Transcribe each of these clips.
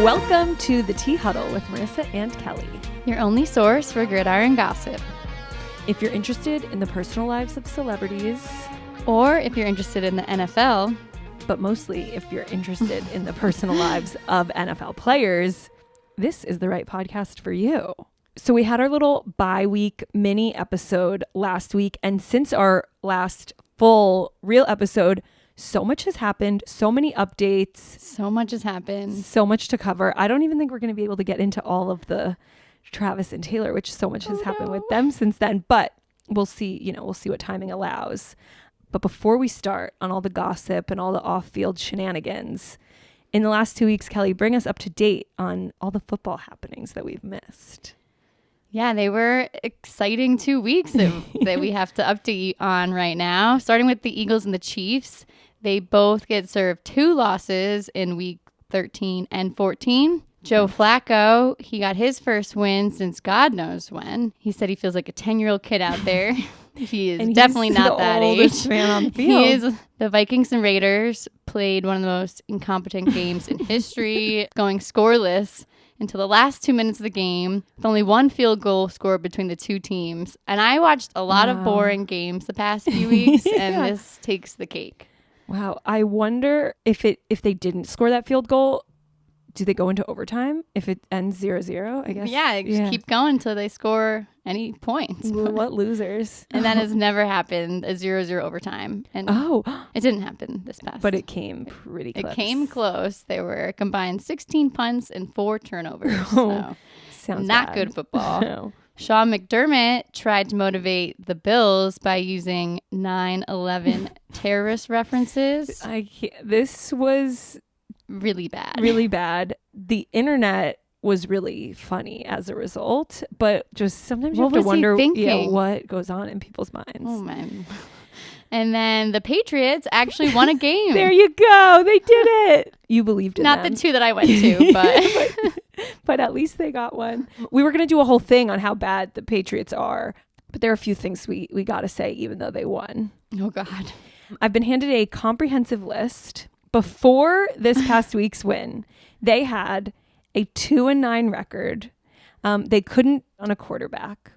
Welcome to the Tea Huddle with Marisa and Kelly. Your only source for gridiron gossip. If you're interested in the personal lives of celebrities, or if you're interested in the NFL, but mostly if you're interested in the personal lives of NFL players, this is the right podcast for you. So we had our little bi-week mini episode last week, and since our last full real episode, so much has happened, so many updates. So much has happened. So much to cover. I don't even think we're going to be able to get into all of the Travis and Taylor, which so much has happened with them since then, but we'll see, we'll see what timing allows. But before we start on all the gossip and all the off-field shenanigans, in the last 2 weeks, Kelly, bring us up to date on all the football happenings that we've missed. Yeah, they were exciting 2 weeks that we have to update on right now. Starting with the Eagles and the Chiefs, they both get served 2 losses in week 13 and 14. Joe Flacco, he got his first win since God knows when. He said he feels like a 10-year-old kid out there. He is definitely not that age. Man on the field. He is. The Vikings and Raiders played one of the most incompetent games in history, going scoreless until the last 2 minutes of the game, with only one field goal scored between the two teams. And I watched a lot of boring games the past few weeks, and this takes the cake. Wow. I wonder if they didn't score that field goal, do they go into overtime if it ends 0-0, I guess? Yeah, just keep going until they score any points. What losers. And that has never happened, a 0-0 overtime. And it didn't happen this past. But it came pretty close. It came close. They were combined 16 punts and 4 turnovers. So sounds not bad. good football. No. Sean McDermott tried to motivate the Bills by using 9/11 terrorist references. This was really bad. Really bad. The internet was really funny as a result, but just sometimes you have to wonder what goes on in people's minds. Oh man. And then the Patriots actually won a game. There you go. They did it. You believed in Not them. the 2 that I went to, but but at least they got one. We were going to do a whole thing on how bad the Patriots are, but there are a few things we got to say even though they won. Oh God. I've been handed a comprehensive list. Before this past week's win, they had a 2-9 record. They couldn't on a quarterback.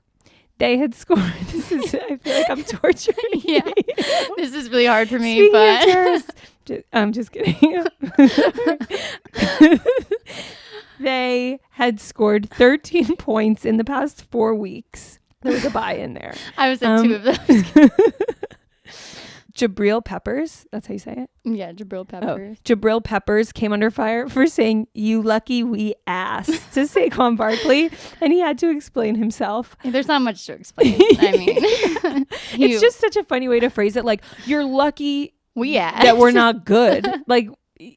They had scored. I feel like I'm torturing you. Yeah, this is really hard for me. I'm just kidding. They had scored 13 points in the past 4 weeks. There was a bye in there. I was at 2 of those. Jabril Peppers, that's how you say it? Yeah, Jabril Peppers. Jabril Peppers came under fire for saying, "You lucky we asked" to Saquon Barkley, and he had to explain himself. There's not much to explain. I mean, it's just such a funny way to phrase it. Like, you're lucky we asked that we're not good. Like,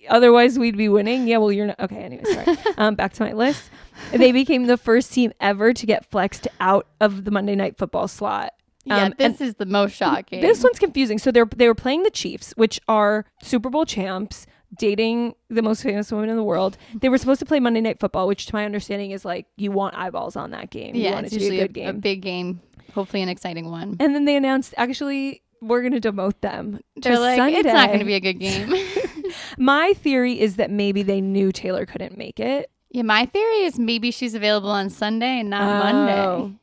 otherwise we'd be winning. Yeah, well, you're not. Okay, anyway, sorry. Back to my list. They became the first team ever to get flexed out of the Monday Night Football slot. This is the most shocking. This one's confusing. So they were playing the Chiefs, which are Super Bowl champs, dating the most famous woman in the world. They were supposed to play Monday Night Football, which to my understanding is like you want eyeballs on that game. Yeah, you want it's it to be usually a good game. A big game, hopefully an exciting one. And then they announced, actually, we're going to demote them. They're like, Sunday. It's not going to be a good game. My theory is that maybe they knew Taylor couldn't make it. Yeah, my theory is maybe she's available on Sunday and not Monday.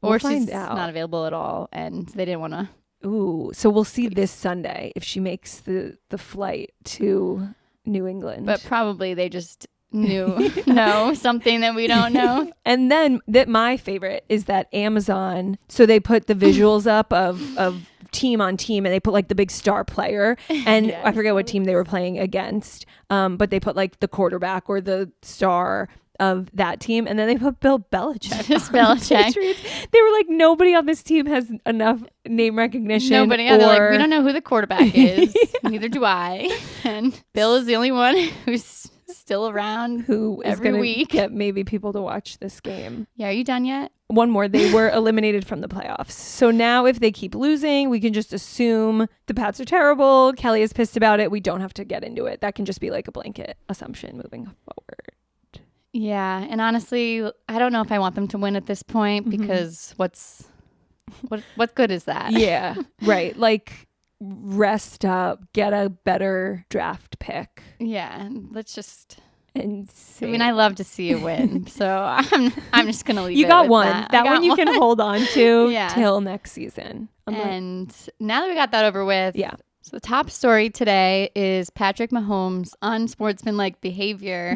Or she's not available at all, and they didn't want to. Ooh, so we'll see this Sunday if she makes the flight to New England. But probably they just know something that we don't know. And then my favorite is that Amazon, so they put the visuals up of team on team, and they put like the big star player, and I forget what team they were playing against, but they put like the quarterback or the star of that team, and then they put Bill Belichick. Just Belichick. They were like, nobody on this team has enough name recognition. Nobody. They're like, we don't know who the quarterback is. Neither do I. And Bill is the only one who's still around, who is every week. Get maybe people to watch this game. Yeah, are you done yet? One more. They were eliminated from the playoffs. So now if they keep losing, we can just assume the Pats are terrible. Kelly is pissed about it. We don't have to get into it. That can just be like a blanket assumption moving forward. Yeah, and honestly, I don't know if I want them to win at this point because what good is that? Yeah, right. Like, rest up, get a better draft pick. Yeah, let's just I mean, I love to see a win, so I'm just gonna leave. You it got with one. That one you can hold on to Yeah. till next season. And now that we got that over with, yeah. So the top story today is Patrick Mahomes' unsportsmanlike behavior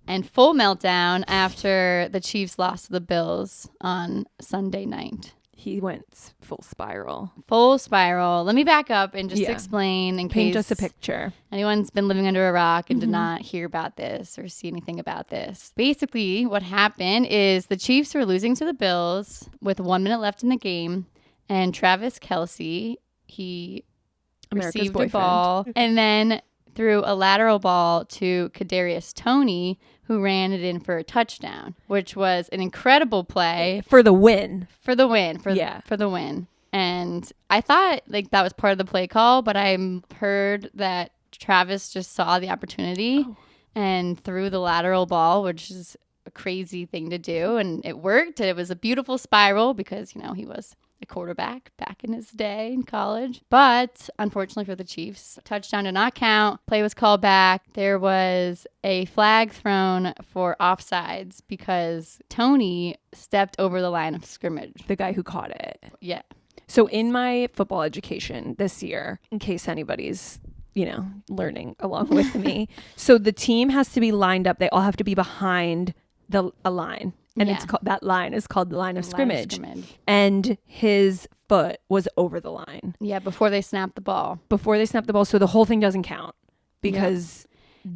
and full meltdown after the Chiefs lost to the Bills on Sunday night. He went full spiral. Full spiral. Let me back up and just explain in Paint case us a picture. Anyone's been living under a rock and did not hear about this or see anything about this. Basically, what happened is the Chiefs were losing to the Bills with 1 minute left in the game, and Travis Kelce, he America's received boyfriend. a ball and then threw a lateral ball to Kadarius Toney, who ran it in for a touchdown, which was an incredible play For the win. for the win. And I thought like that was part of the play call, but I heard that Travis just saw the opportunity and threw the lateral ball, which is a crazy thing to do, and it worked. It was a beautiful spiral because, you know, he was a quarterback back in his day in college. But unfortunately for the Chiefs, touchdown did not count. Play was called back. There was a flag thrown for offsides because Toney stepped over the line of scrimmage. The guy who caught it. Yeah. So in my football education this year, in case anybody's, you know, learning along with me, so the team has to be lined up. They all have to be behind a line. And it's called, that line is called the line of scrimmage. And his foot was over the line. Yeah, before they snapped the ball. So the whole thing doesn't count because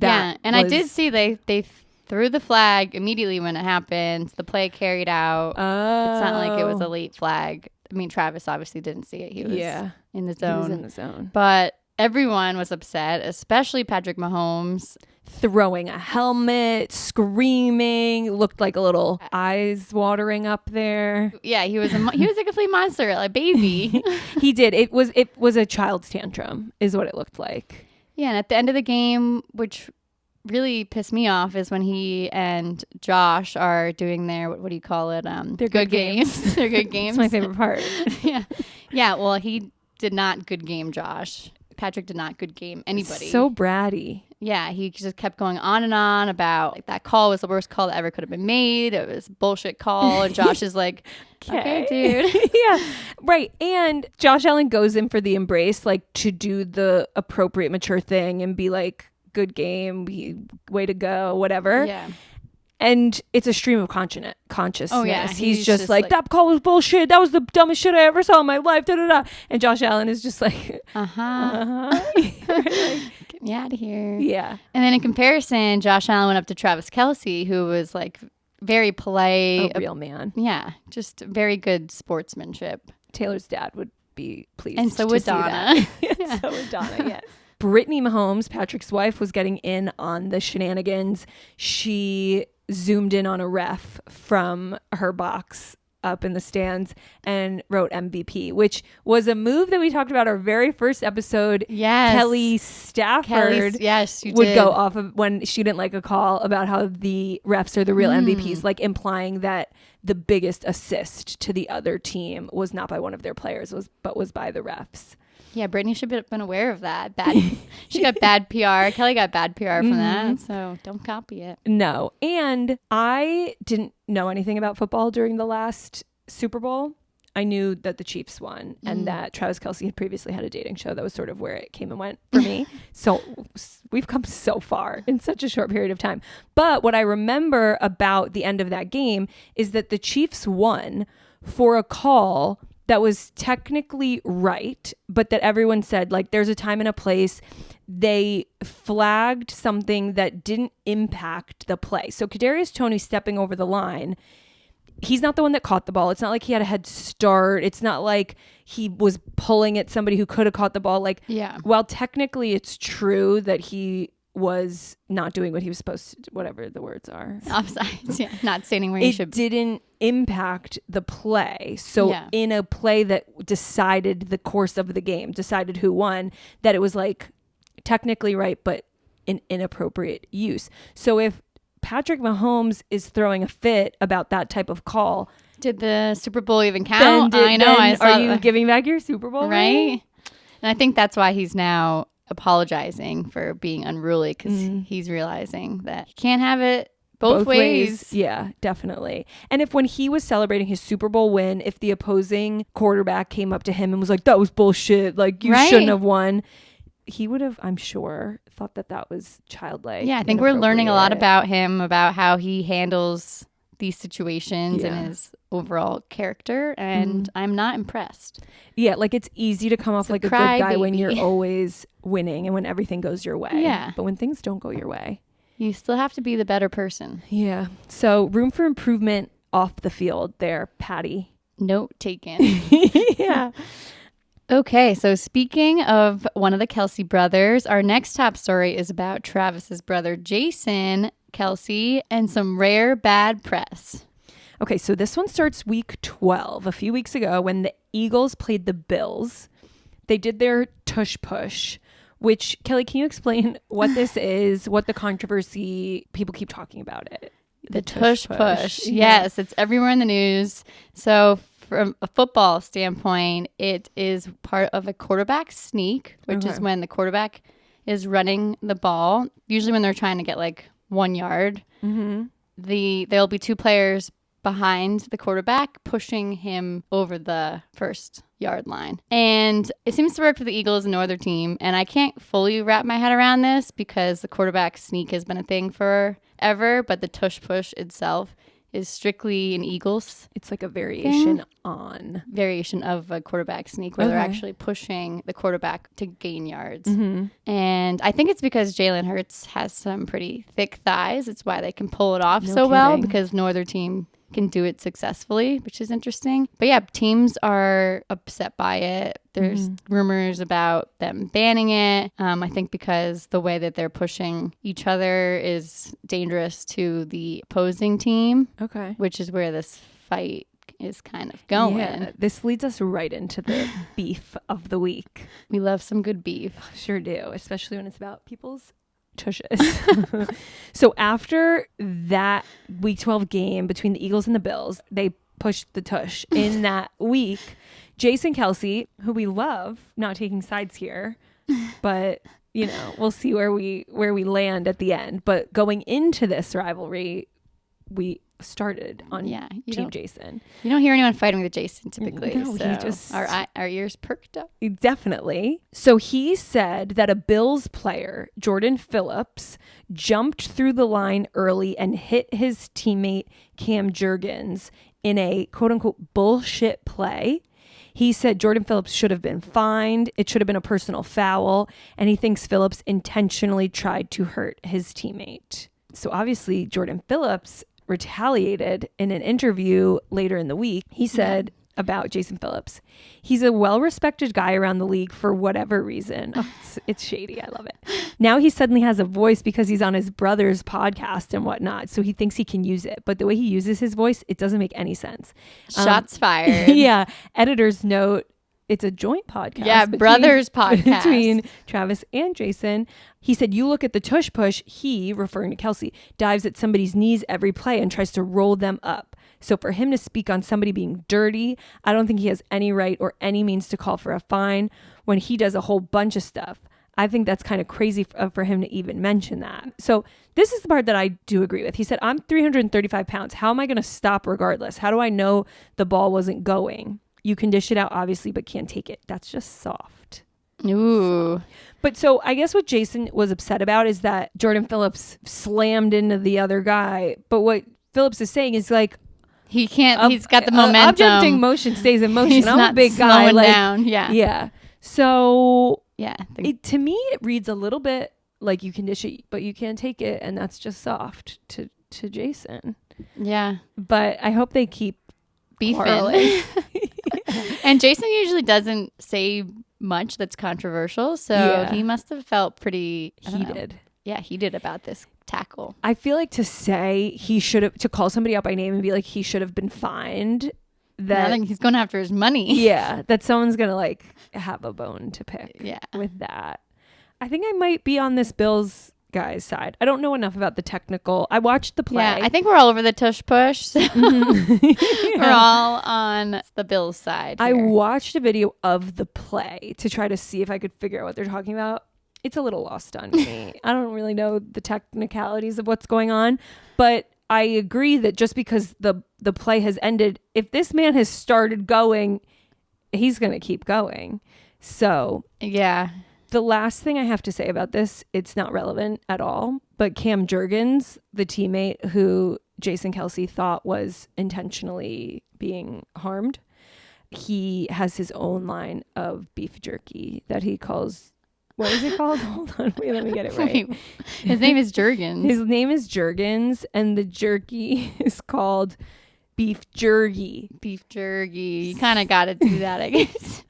I did see they threw the flag immediately when it happened. The play carried out. It's not like it was a late flag. I mean, Travis obviously didn't see it. He was in the zone. He was in the zone. But everyone was upset, especially Patrick Mahomes. Throwing a helmet, screaming, looked like a little eyes watering up there. Yeah, he was a complete monster, like a baby. He did. It was a child's tantrum, is what it looked like. Yeah, and at the end of the game, which really pissed me off, is when he and Josh are doing their what do you call it? They're good games. They're good games. It's my favorite part. Yeah. Well, he did not good game Josh. Patrick did not good game anybody. So bratty. Yeah, he just kept going on and on about like that call was the worst call that ever could have been made. It was a bullshit call. And Josh is like, okay, dude. Yeah, right. And Josh Allen goes in for the embrace, like to do the appropriate mature thing and be like, good game, way to go, whatever. Yeah. And it's a stream of consciousness. Oh, yeah. He's just like, that call was bullshit. That was the dumbest shit I ever saw in my life. Da, da, da. And Josh Allen is just like, Get me out of here. Yeah. And then in comparison, Josh Allen went up to Travis Kelce, who was like very polite. A real man. Yeah. Just very good sportsmanship. Taylor's dad would be pleased. And so to would see Donna. That. So would Donna, yes. Brittany Mahomes, Patrick's wife, was getting in on the shenanigans. She zoomed in on a ref from her box up in the stands and wrote MVP, which was a move that we talked about our very first episode. Yes. Kelly Stafford would go off of when she didn't like a call about how the refs are the real MVPs, like implying that the biggest assist to the other team was not by one of their players, but was by the refs. Yeah, Brittany should have been aware of that. She got bad PR. Kelly got bad PR from that, so don't copy it. No. And I didn't know anything about football during the last Super Bowl. I knew that the Chiefs won and that Travis Kelce had previously had a dating show. That was sort of where it came and went for me. So we've come so far in such a short period of time. But what I remember about the end of that game is that the Chiefs won for a call that was technically right, but that everyone said, like, there's a time and a place. They flagged something that didn't impact the play. So Kadarius Toney stepping over the line, he's not the one that caught the ball. It's not like he had a head start. It's not like he was pulling at somebody who could have caught the ball. Like, while technically it's true that he was not doing what he was supposed to, whatever the words are. Offsides, not standing where he should be. It didn't impact the play. So in a play that decided the course of the game, decided who won, that it was like technically right, but an inappropriate use. So if Patrick Mahomes is throwing a fit about that type of call, did the Super Bowl even count? I know. Are you giving back your Super Bowl? Right? And I think that's why he's now apologizing for being unruly because he's realizing that he can't have it both ways. Yeah, definitely. And if when he was celebrating his Super Bowl win, if the opposing quarterback came up to him and was like, that was bullshit, like you shouldn't have won, he would have, I'm sure, thought that was childlike. Yeah, I think we're learning a lot about him, about how he handles these situations and his overall character, and I'm not impressed. Yeah, like it's easy to come off like a good guy when you're always winning and when everything goes your way. Yeah. But when things don't go your way, you still have to be the better person. Yeah. So room for improvement off the field there, Patty. Note taken. Yeah. Okay, so speaking of one of the Kelce brothers, our next top story is about Travis's brother, Jason Kelce, and some rare bad press. Okay, so this one starts week 12, a few weeks ago when the Eagles played the Bills. They did their tush push, which, Kelly, can you explain what this is, what the controversy, people keep talking about it? The tush push. Yes, it's everywhere in the news. So from a football standpoint, it is part of a quarterback sneak, which is when the quarterback is running the ball. Usually when they're trying to get like 1 yard, there'll be two players behind the quarterback pushing him over the first yard line. And it seems to work for the Eagles and no other team. And I can't fully wrap my head around this because the quarterback sneak has been a thing forever, but the tush push itself is strictly an Eagles. It's like a variation of a quarterback sneak where they're actually pushing the quarterback to gain yards. And I think it's because Jalen Hurts has some pretty thick thighs. It's why they can pull it off well, because no other team can do it successfully, which is interesting. But yeah, teams are upset by it. There's rumors about them banning it. I think because the way that they're pushing each other is dangerous to the opposing team. Okay. Which is where this fight is kind of going. Yeah, this leads us right into the beef of the week. We love some good beef. Sure do, especially when it's about people's tushes. So after that week 12 game between the Eagles and the Bills, they pushed the tush. In that week, Jason Kelce, who we love, not taking sides here, but you know, we'll see where we land at the end. But going into this rivalry, we started on Team Jason. You don't hear anyone fighting with Jason typically. No, so he just our ears perked up. Definitely. So he said that a Bills player, Jordan Phillips, jumped through the line early and hit his teammate Cam Jurgens in a quote unquote bullshit play. He said Jordan Phillips should have been fined. It should have been a personal foul. And he thinks Phillips intentionally tried to hurt his teammate. So obviously Jordan Phillips retaliated in an interview later in the week. He said about Jason Phillips, he's a well-respected guy around the league for whatever reason. Oh, it's shady. I love it. Now he suddenly has a voice because he's on his brother's podcast and whatnot. So he thinks he can use it. But the way he uses his voice, it doesn't make any sense. Shots fired. Yeah. Editor's note. It's a joint podcast. Yeah, brothers podcast. Between Travis and Jason. He said, you look at the tush push, he, referring to Kelce, dives at somebody's knees every play and tries to roll them up. So for him to speak on somebody being dirty, I don't think he has any right or any means to call for a fine when he does a whole bunch of stuff. I think that's kind of crazy for him to even mention that. So this is the part that I do agree with. He said, I'm 335 pounds. How am I going to stop regardless? How do I know the ball wasn't going? You can dish it out, obviously, but can't take it. That's just soft. Ooh. But so I guess what Jason was upset about is that Jordan Phillips slammed into the other guy. But what Phillips is saying is like, he can't, he's got the momentum. Object in motion stays in motion. He's I'm not a big guy. Slowing down. Yeah. Yeah. So yeah, to me, it reads a little bit like you can dish it, but you can't take it. And that's just soft to Jason. Yeah. But I hope they keep beefing. And Jason usually doesn't say much that's controversial, so he must have felt pretty heated. Yeah, heated about this tackle. I feel like to call somebody out by name and be like, he should have been fined. I think he's going after his money. Yeah, that someone's going to like have a bone to pick with that. I think I might be on this Bills guy's side. I don't know enough about the technical. I watched the play. Yeah, I think we're all over the tush push. So we're all on the Bills side here. I watched a video of the play to try to see if I could figure out what they're talking about. it's a little lost on me. I don't really know the technicalities of what's going on, but I agree that just because the play has ended, if this man has started going, he's going to keep going. So yeah. The last thing I have to say about this, it's not relevant at all, but Cam Jurgens, the teammate who Jason Kelce thought was intentionally being harmed, he has his own line of beef jerky that he calls, what is it called? Hold on, wait, let me get it right. Wait, his name is Jurgens. His name is Jurgens, and the jerky is called beef jerky. Beef jerky. You kind of got to do that, I guess.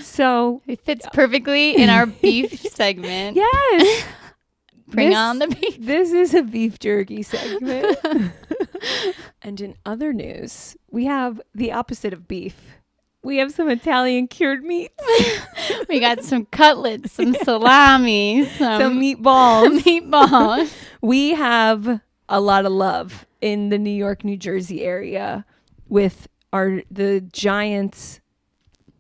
So it fits perfectly in our beef segment. Yes. Bring on the beef. This is a beef jerky segment. And in other news, we have the opposite of beef. We have some Italian cured meats. We got some cutlets, some salami, some meatballs. Meatballs. We have a lot of love in the New York, New Jersey area with the Giants'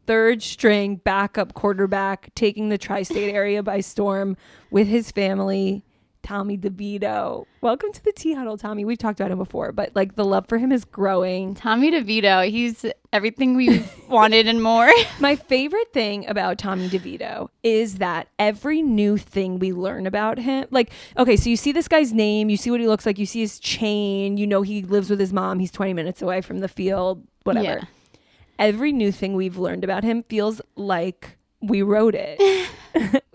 third string backup quarterback taking the tri-state area by storm with his family, Tommy DeVito. Welcome to the Tea Huddle, Tommy. We've talked about him before, but like the love for him is growing. Tommy DeVito, he's everything we've wanted and more. My favorite thing about Tommy DeVito is that every new thing we learn about him, like, okay, so you see this guy's name, you see what he looks like, you see his chain, you know he lives with his mom, he's 20 minutes away from the field, whatever. Yeah. Every new thing we've learned about him feels like we wrote it.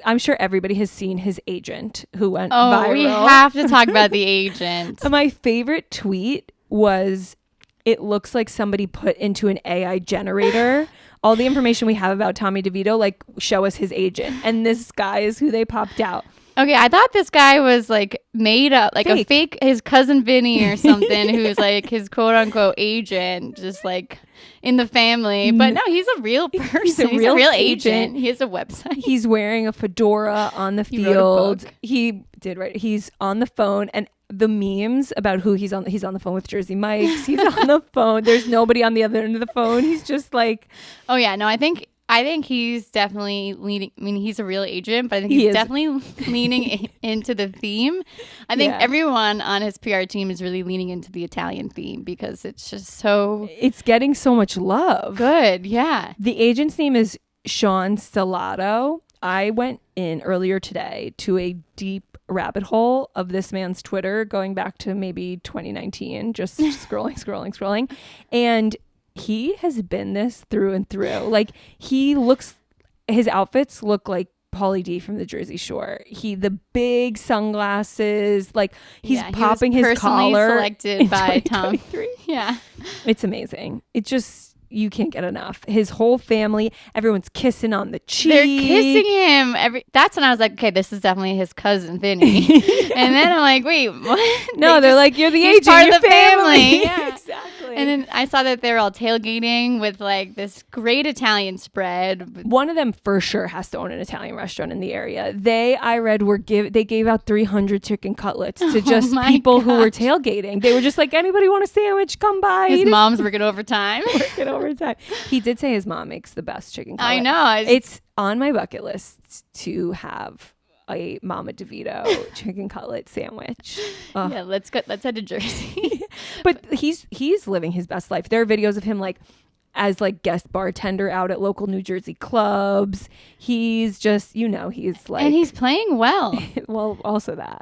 I'm sure everybody has seen his agent who went viral. We have to talk about the agent. My favorite tweet was, it looks like somebody put into an AI generator all the information we have about Tommy DeVito, like show us his agent. And this guy is who they popped out. Okay, I thought this guy was like made up, like a fake, his cousin Vinny or something, who's like his quote unquote agent, just like in the family. But no, he's a real person. He's a real agent. He has a website. He's wearing a fedora on the field. He did, right? He's on the phone, and the memes about who he's on the phone with Jersey Mike's. He's on the phone. There's nobody on the other end of the phone. He's just like, oh yeah, no, I think he's definitely leaning. I mean, he's a real agent, but I think he's definitely leaning into the theme. I think everyone on his PR team is really leaning into the Italian theme because it's just it's getting so much love. Good, yeah. The agent's name is Sean Stellato. I went in earlier today to a deep rabbit hole of this man's Twitter going back to maybe 2019, just scrolling. And he has been this through and through. Like his outfits look like Pauly D from the Jersey Shore. The big sunglasses, like he's popping his collar. Selected by Tom. Yeah, it's amazing. It just, you can't get enough. His whole family, everyone's kissing on the cheek. They're kissing him. That's when I was like, okay, this is definitely his cousin Vinny. And then I'm like, wait, what? No, they're like, you're the agent, part of the family. Yeah, exactly. And then I saw that they're all tailgating with like this great Italian spread. One of them for sure has to own an Italian restaurant in the area. I read they gave out 300 chicken cutlets to just people who were tailgating. They were just like, anybody want a sandwich? Come by. His mom's working overtime. He did say his mom makes the best chicken cutlet. I know. It's on my bucket list to have a Mama DeVito chicken cutlet sandwich. Yeah, let's head to Jersey. But he's living his best life. There are videos of him like as like guest bartender out at local New Jersey clubs. He's just, he's like, and he's playing well. Well, also that.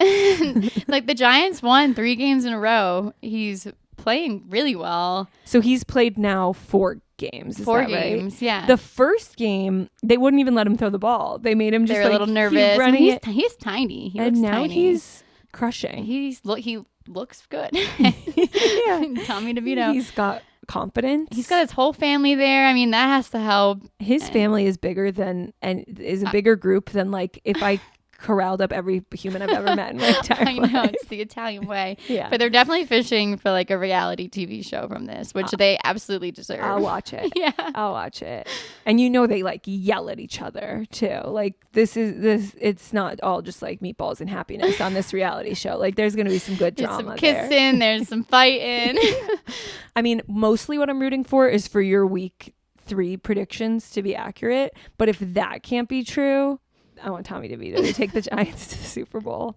Like the Giants won 3 games in a row. He's playing really well. So he's played now 4 games. Four games, right? Yeah. The first game, they wouldn't even let him throw the ball. They made him just a little nervous. He's tiny. And now he's crushing. He looks good. Yeah. Tommy DeVito. He's got confidence. He's got his whole family there. I mean, that has to help. His family is bigger than, and is a bigger group than like if I corralled up every human I've ever met in my entire life. I know, it's the Italian way. Yeah. But they're definitely fishing for like a reality TV show from this, which they absolutely deserve. I'll watch it. Yeah. I'll watch it. And they like yell at each other too. Like it's not all just like meatballs and happiness on this reality show. Like there's going to be some good drama some kissing, there's some fighting. I mean, mostly what I'm rooting for is for your week 3 predictions to be accurate. But if that can't be true, Tommy DeVito to take the Giants to the Super Bowl.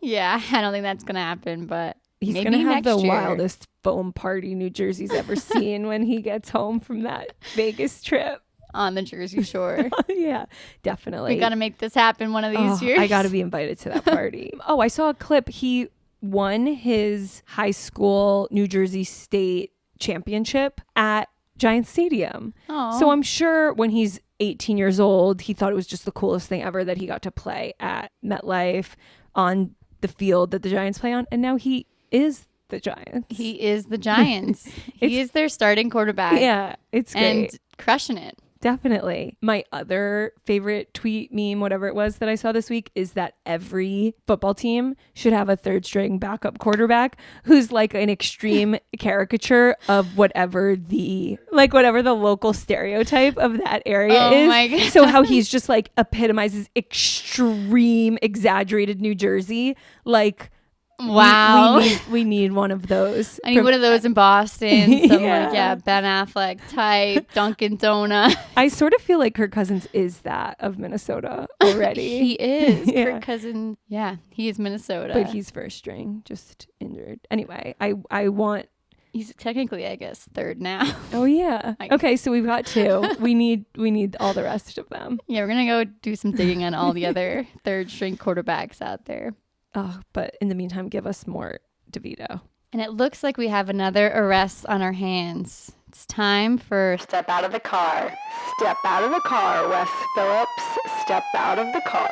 Yeah, I don't think that's gonna happen, but He's maybe gonna have the next year. wildest foam party New Jersey's ever seen when he gets home from that Vegas trip. On the Jersey Shore. Yeah, definitely. We got to make this happen one of these years. I got to be invited to that party. Oh, I saw a clip. He won his high school New Jersey State championship at Giant Stadium. Aw. So I'm sure when he's 18 years old, he thought it was just the coolest thing ever that he got to play at MetLife on the field that the Giants play on. And now he is the Giants. He is the Giants. He is their starting quarterback. Yeah, it's great. And crushing it. Definitely. My other favorite tweet, meme, whatever it was that I saw this week is that every football team should have a third string backup quarterback who's like an extreme caricature of whatever the local stereotype of that area is. My God. So how he's just like epitomizes extreme exaggerated New Jersey. Like, wow. We need one of those. I need one of those in Boston. Some Yeah. Ben Affleck type, Dunkin' Donut. I sort of feel like Kirk Cousins is that of Minnesota already. He is. Yeah. Kirk Cousin. Yeah, he is Minnesota. But he's first string, just injured. Anyway, I want. He's technically, I guess, third now. Oh yeah. Okay, so we've got two. We need all the rest of them. Yeah, we're gonna go do some digging on all the other third string quarterbacks out there. Oh, but in the meantime, give us more DeVito. And it looks like we have another arrest on our hands. It's time for Step out of the car. Step out of the car, Wes Phillips. Step out of the car.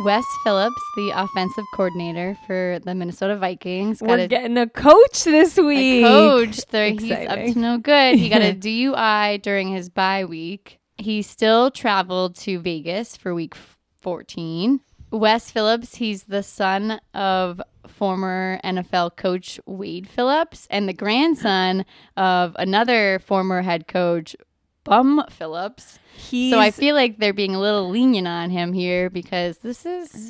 Wes Phillips, the offensive coordinator for the Minnesota Vikings. We're getting a coach this a week. coach. He's up Exciting. to no good. He got a DUI during his bye week. He still traveled to Vegas for week 14. Wes Phillips, he's the son of former NFL coach Wade Phillips and the grandson of another former head coach, Bum Phillips. So I feel like they're being a little lenient on him here because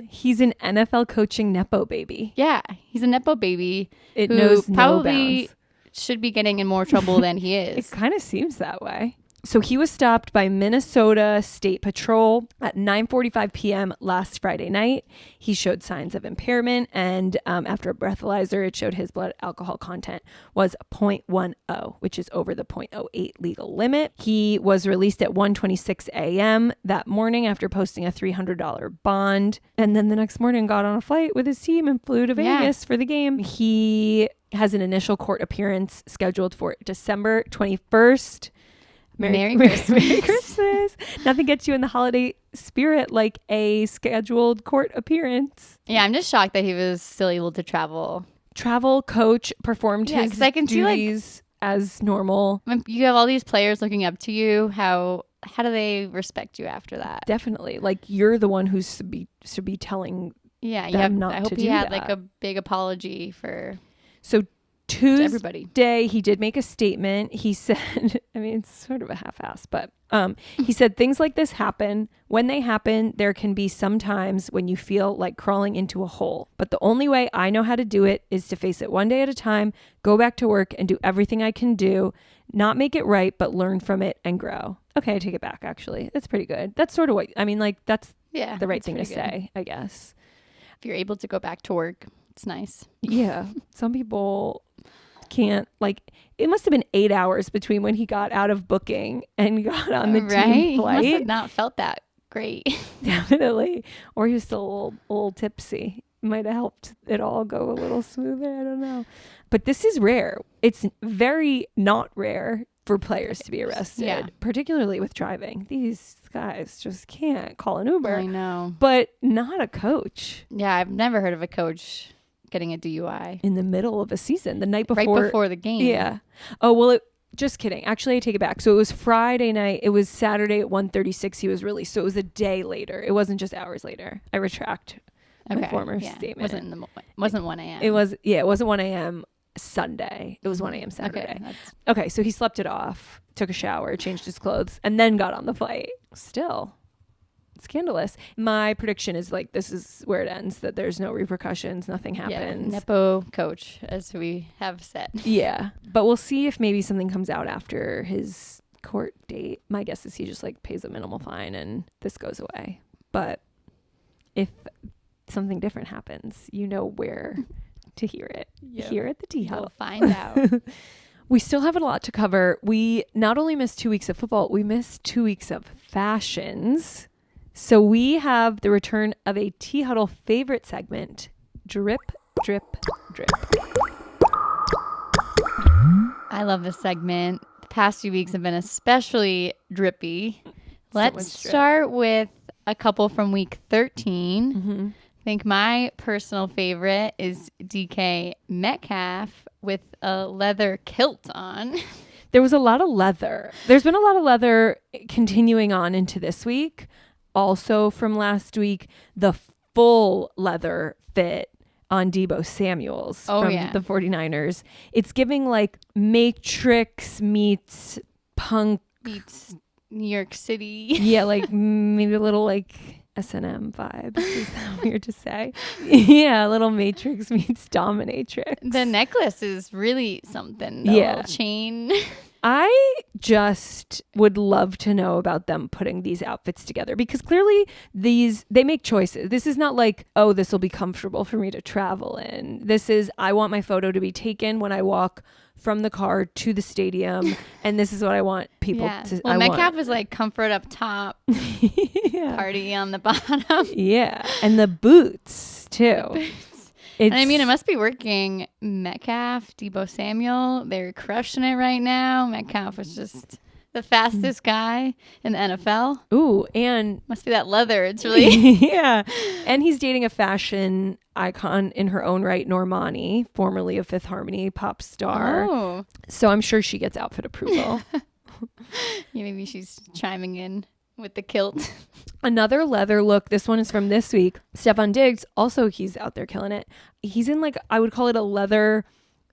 he's an NFL coaching Nepo baby. Yeah, he's a Nepo baby It who knows no probably bounds. should be getting in more trouble than he It is. kind of seems that way. So he was stopped by Minnesota State Patrol at 9:45 p.m. last Friday night. He showed signs of impairment, and after a breathalyzer, it showed his blood alcohol content was 0.10, which is over the 0.08 legal limit. He was released at 1:26 a.m. that morning after posting a $300 bond, and then the next morning got on a flight with his team and flew to Vegas for the game. He has an initial court appearance scheduled for December 21st. Merry Christmas. Merry Christmas. Nothing gets you in the holiday spirit like a scheduled court appearance. Yeah, I'm just shocked that he was still able to travel. Travel, coach, performed his 'cause I can see, duties as normal. When you have all these players looking up to you, how do they respect you after that? Definitely. Like, you're the one who should be telling Yeah, you them have. not I hope to he do had that. like a big apology for So to everybody. Tuesday, he did make a statement. He said, I mean, it's sort of a half-ass, but he said things like this happen. When they happen, there can be some times when you feel like crawling into a hole. But the only way I know how to do it is to face it one day at a time, go back to work and do everything I can do, not make it right, but learn from it and grow. Okay, I take it back, actually. That's pretty good. That's sort of what, I mean, like, that's the right that's thing to pretty good. say, I guess. If you're able to go back to work, it's nice. Yeah. Some people can't, like, it must have been 8 hours between when he got out of booking and got on the team He must flight. have not felt that great. Definitely. Or he was still a little tipsy. Might have helped it all go a little smoother. I don't know. But this is rare. It's very not rare for players to be arrested, particularly with driving. These guys just can't call an Uber. I know. But not a coach. Yeah, I've never heard of a coach getting a DUI In the middle of a season, the night before. right before the game. Yeah. Oh, well, just kidding. Actually, I take it back. So it was Friday night. It was Saturday at 1:36 he was released. So it was a day later. It wasn't just hours later. I retract my former statement. Wasn't 1 a.m. It wasn't 1 a.m. Sunday. It was 1 a.m. Saturday. Okay, so he slept it off, took a shower, changed his clothes, and then got on the flight. Still scandalous. My prediction is like this is where it ends, that there's no repercussions, nothing happens. Nepo coach, as we have said. Yeah, but we'll see if maybe something comes out after his court date. My guess is he just like pays a minimal fine and this goes away. But if something different happens, you know where to hear it. Here at the Tea We'll Huddle. find out. We still have a lot to cover. We not only missed 2 weeks of football, we missed 2 weeks of fashions. So we have the return of a Tea Huddle favorite segment, Drip, Drip, Drip. I love this segment. The past few weeks have been especially drippy. Let's much drip. start with a couple from week 13. Mm-hmm. I think my personal favorite is DK Metcalf with a leather kilt on. There was a lot of leather. There's been a lot of leather continuing on into this week. Also from last week, the full leather fit on Deebo Samuels from the 49ers. It's giving like Matrix meets punk. Beats New York City. Yeah, like maybe a little like S&M vibes. Is that weird to say? Yeah, a little Matrix meets Dominatrix. The necklace is really something. The Yeah. little chain. I just would love to know about them putting these outfits together, because clearly they make choices. This is not like, oh, this will be comfortable for me to travel in. This is, I want my photo to be taken when I walk from the car to the stadium, and this is what I want people to. Well, Metcalf was like comfort up top, Yeah. party on the bottom. Yeah, and the boots too. And I mean, it must be working. Metcalf, Deebo Samuel, they're crushing it right now. Metcalf was just the fastest guy in the NFL. Ooh, and Must be that leather. It's really yeah, and he's dating a fashion icon in her own right, Normani, formerly of Fifth Harmony pop star. Oh, So I'm sure she gets outfit approval. yeah, maybe she's chiming in with the kilt. Another leather look. This one is from this week. Stefan Diggs, also he's out there killing it. He's in like, I would call it a leather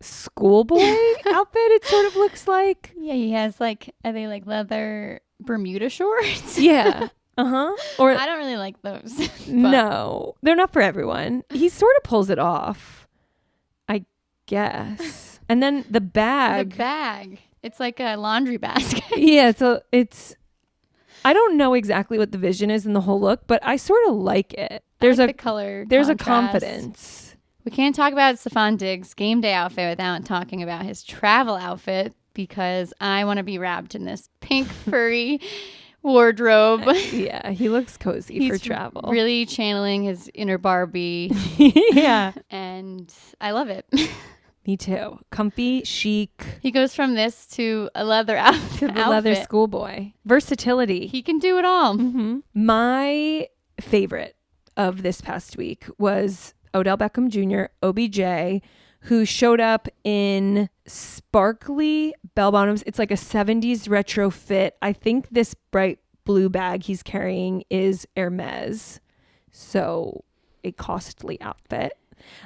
schoolboy outfit. It sort of looks like. Yeah, he has like, are they like leather Bermuda shorts? Yeah. Or I don't really like those. but- no, they're not for everyone. He sort of pulls it off, I guess. And then the bag. The bag. It's like a laundry basket. Yeah, so I don't know exactly what the vision is in the whole look, but I sort of like it. There's the color. there's contrast. a confidence. We can't talk about Stephon Diggs' game day outfit without talking about his travel outfit, because I want to be wrapped in this pink furry wardrobe. Yeah, he looks cozy for travel. Really channeling his inner Barbie, Yeah, and I love it. me too. Comfy, chic, He goes from this to a leather outfit. to the leather schoolboy. Versatility. He can do it all. Mm-hmm. My favorite of this past week was Odell Beckham Jr., OBJ, who showed up in sparkly bell bottoms. It's like a 70s retro fit. I think this bright blue bag he's carrying is Hermes. So a costly outfit.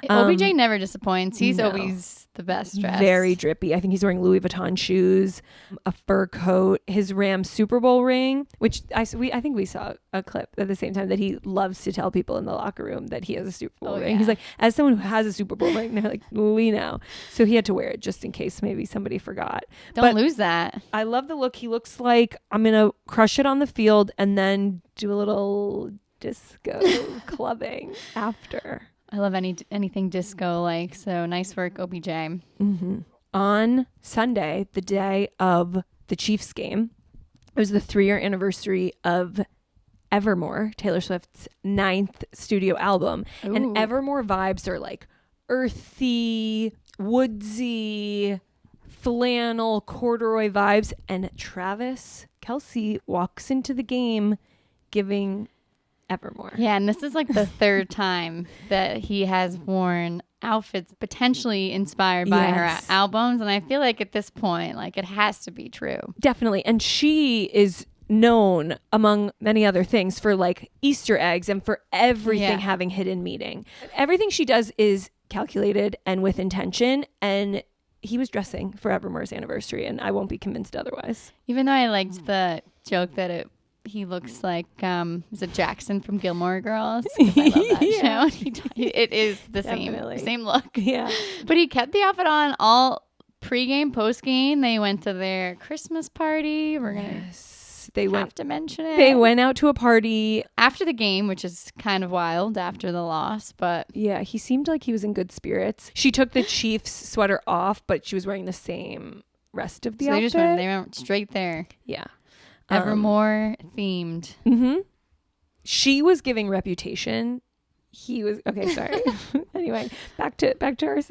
OBJ never disappoints. He's no. always the best dressed. Very drippy. I think he's wearing Louis Vuitton shoes, a fur coat, his Rams Super Bowl ring, which I think we saw a clip at the same time that he loves to tell people in the locker room that he has a Super Bowl ring. Yeah. He's like, as someone who has a Super Bowl ring, they're like, we know. So he had to wear it just in case maybe somebody forgot. Don't lose that. I love the look. He looks like I'm going to crush it on the field and then do a little disco clubbing after. I love anything disco like. So nice work, OBJ. Mm-hmm. On Sunday, the day of the Chiefs game, it was the 3-year anniversary of Evermore, Taylor Swift's 9th studio album. Ooh. And Evermore vibes are like earthy, woodsy, flannel, corduroy vibes. And Travis Kelce walks into the game giving Evermore. Yeah, and this is like the third time that he has worn outfits potentially inspired by Yes. her albums, and I feel like at this point, like it has to be true. Definitely. And she is known, among many other things, for like Easter eggs and for everything having hidden meaning. Everything she does is calculated and with intention. And he was dressing for Evermore's anniversary, and I won't be convinced otherwise. Even though I liked the joke that he looks like is it Jackson from Gilmore Girls? 'Cause I love that Yeah. show. It is the Definitely. same look. Yeah. But he kept the outfit on all pregame, postgame. They went to their Christmas party. We're gonna. Yes. They Have to mention it. They went out to a party after the game, which is kind of wild after the loss, but yeah, he seemed like he was in good spirits. She took the Chiefs sweater off, but she was wearing the same rest of the so outfit. they went straight there. Yeah. Evermore themed. Mm-hmm. She was giving Reputation. He was okay. Sorry. Anyway, back to our.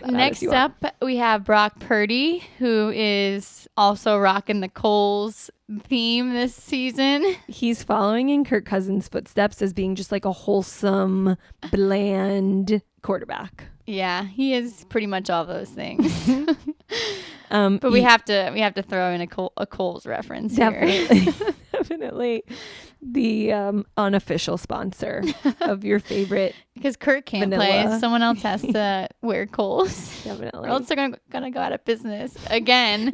Next up, we have Brock Purdy, who is also rocking the Coles theme this season. He's following in Kirk Cousins' footsteps as being just like a wholesome, bland quarterback. Yeah, he is pretty much all those things. But we have to throw in a Coles reference definitely, here. Definitely the unofficial sponsor of your favorite. Because Kirk can't vanilla. play, someone else has to wear Coles. Definitely. Or else they're gonna go out of business again.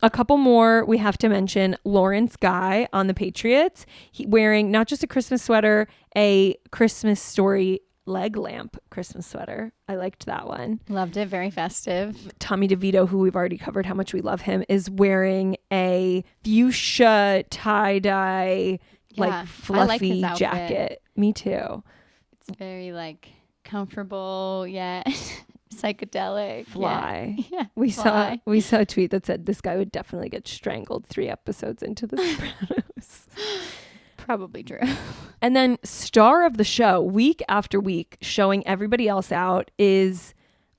A couple more we have to mention. Lawrence Guy on the Patriots, wearing not just a Christmas sweater, a Christmas Story leg lamp Christmas sweater. I liked that one. Loved it. Very festive. Tommy DeVito, who we've already covered how much we love him, is wearing a fuchsia tie-dye like fluffy jacket. Me too. It's very like comfortable yet psychedelic. Fly. Yeah. We saw a tweet that said this guy would definitely get strangled 3 episodes into The Sopranos. Probably true. And then star of the show, week after week, showing everybody else out, is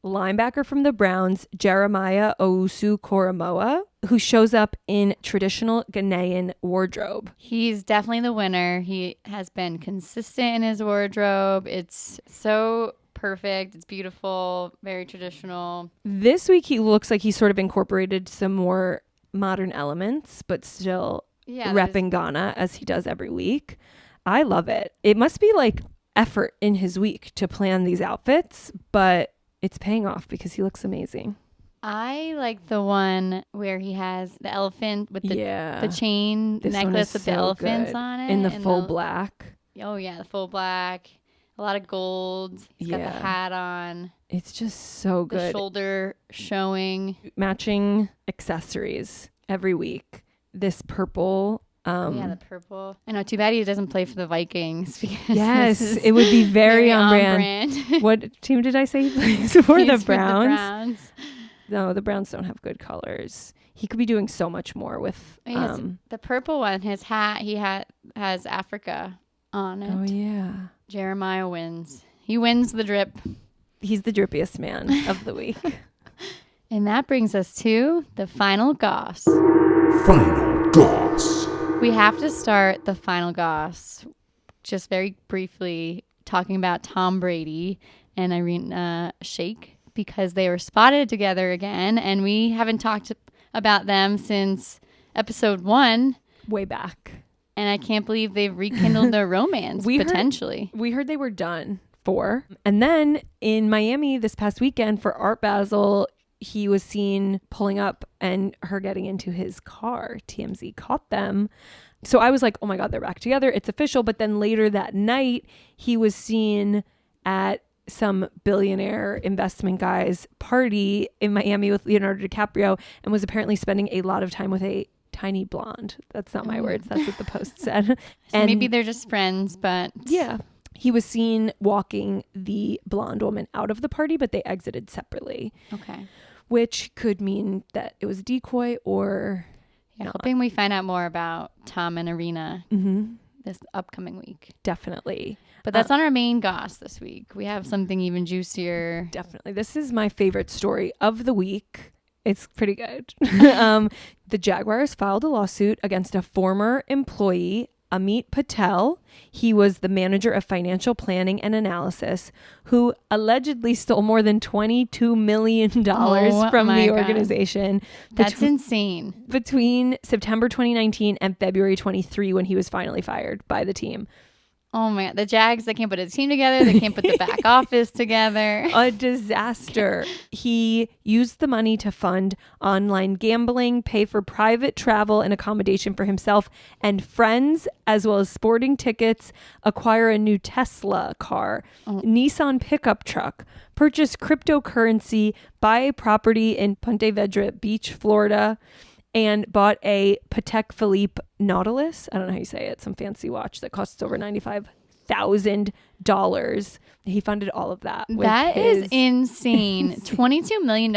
linebacker from the Browns, Jeremiah Owusu-Koramoah, who shows up in traditional Ghanaian wardrobe. He's definitely the winner. He has been consistent in his wardrobe. It's so perfect. It's beautiful, very traditional. This week, he looks like he sort of incorporated some more modern elements, but still repping Ghana as he does every week. I love it. It must be like effort in his week to plan these outfits, but it's paying off because he looks amazing. I like the one where he has the elephant with the chain necklace with the elephants on it. In the full black. Oh, yeah, the full black. A lot of gold. He's got the hat on. It's just so good. The shoulder showing. Matching accessories every week. This purple. The purple. I know, too bad he doesn't play for the Vikings. Because yes, it would be very on brand. What team did I say he plays for? The Browns. No, the Browns don't have good colors. He could be doing so much more with the purple one. His hat, has Africa on it. Oh yeah. Jeremiah wins. He wins the drip. He's the drippiest man of the week. And that brings us to the final goss. Final goss. We have to start the final goss just very briefly talking about Tom Brady and Irina Shayk, because they were spotted together again, and we haven't talked about them since episode 1. Way back. And I can't believe they've rekindled their romance, potentially. We heard they were done for. And then in Miami this past weekend for Art Basel, he was seen pulling up and her getting into his car. TMZ caught them. So I was like, oh my God, they're back together. It's official. But then later that night, he was seen at some billionaire investment guy's party in Miami with Leonardo DiCaprio and was apparently spending a lot of time with a tiny blonde. That's not my words. That's what the post said. So and maybe they're just friends, but... Yeah. He was seen walking the blonde woman out of the party, but they exited separately. Okay. Which could mean that it was a decoy or not. Hoping we find out more about Tom and Irina this upcoming week. Definitely. But that's not our main goss this week. We have something even juicier. Definitely. This is my favorite story of the week. It's pretty good. The Jaguars filed a lawsuit against a former employee, Amit Patel. He was the manager of financial planning and analysis, who allegedly stole more than $22 million from the organization. That's insane. Between September 2019 and February 23, when he was finally fired by the team. Oh my God. The Jags, they can't put a team together. They can't put the back office together. A disaster. He used the money to fund online gambling, pay for private travel and accommodation for himself and friends, as well as sporting tickets, acquire a new Tesla car, Nissan pickup truck, purchase cryptocurrency, buy a property in Ponte Vedra Beach, Florida, and bought a Patek Philippe Nautilus. I don't know how you say it. Some fancy watch that costs over $95,000. He funded all of that. That is insane. $22 million.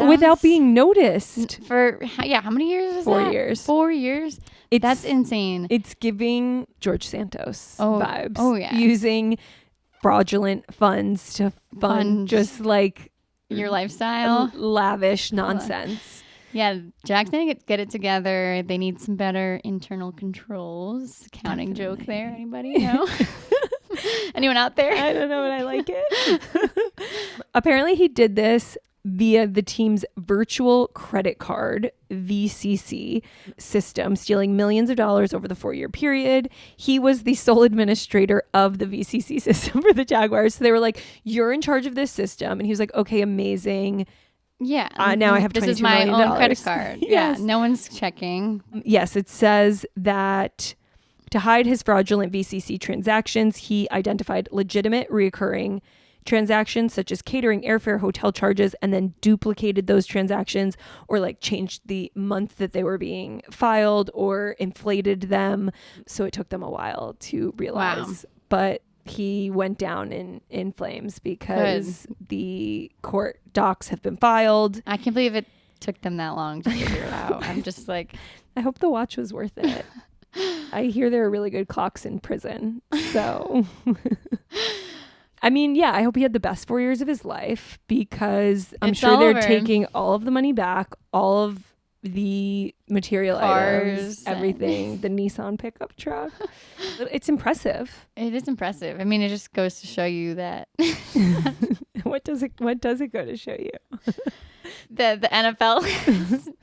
Without being noticed. For, how many years is 4 that? years. 4 years? That's insane. It's giving George Santos vibes. Oh, yeah. Using fraudulent funds to fund just like your lifestyle. Lavish nonsense. Yeah, Jack's gonna get it together. They need some better internal controls. Counting joke there. Anybody know? Anyone out there? I don't know, but I like it. Apparently he did this via the team's virtual credit card, VCC system, stealing millions of dollars over the 4-year period. He was the sole administrator of the VCC system for the Jaguars. So they were like, you're in charge of this system. And he was like, okay, amazing. Yeah. Now I have $22 million. This is my own credit card. Yes. Yeah. No one's checking. Yes. It says that to hide his fraudulent VCC transactions, he identified legitimate reoccurring transactions such as catering, airfare, hotel charges, and then duplicated those transactions or like changed the month that they were being filed or inflated them. So it took them a while to realize. Wow. But he went down in flames because the court docs have been filed. I can't believe it took them that long to figure it out. I'm just like, I hope the watch was worth it. I hear there are really good clocks in prison. So I mean, yeah, I hope he had the best 4 years of his life because I'm sure they're taking all of the money back, all of the material items, everything, the Nissan pickup truck. It's impressive. It is impressive. I mean, it just goes to show you that What does it go to show you? the NFL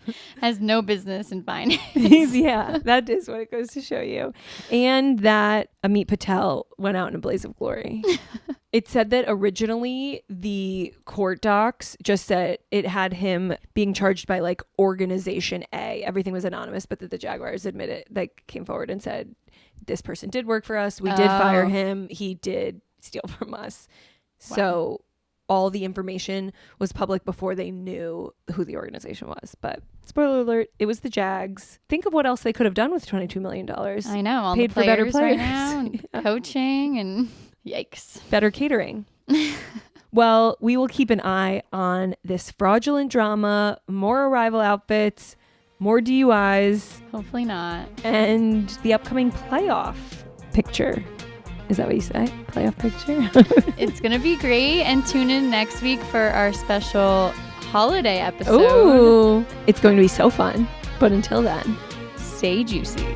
has no business in finance. Yeah, that is what it goes to show you. And that Amit Patel went out in a blaze of glory. It said that originally the court docs just said it had him being charged by like Organization A. Everything was anonymous, but that the Jaguars admitted, like came forward and said, this person did work for us. We did fire him. He did steal from us. Wow. So all the information was public before they knew who the organization was. But spoiler alert, it was the Jags. Think of what else they could have done with $22 million. I know. All paid the for better players right now, and coaching and yikes. Better catering. Well, we will keep an eye on this fraudulent drama, more arrival outfits, more DUIs. Hopefully not. And the upcoming playoff picture. Is that what you say? Playoff picture? It's going to be great. And tune in next week for our special holiday episode. Ooh, it's going to be so fun. But until then, stay juicy.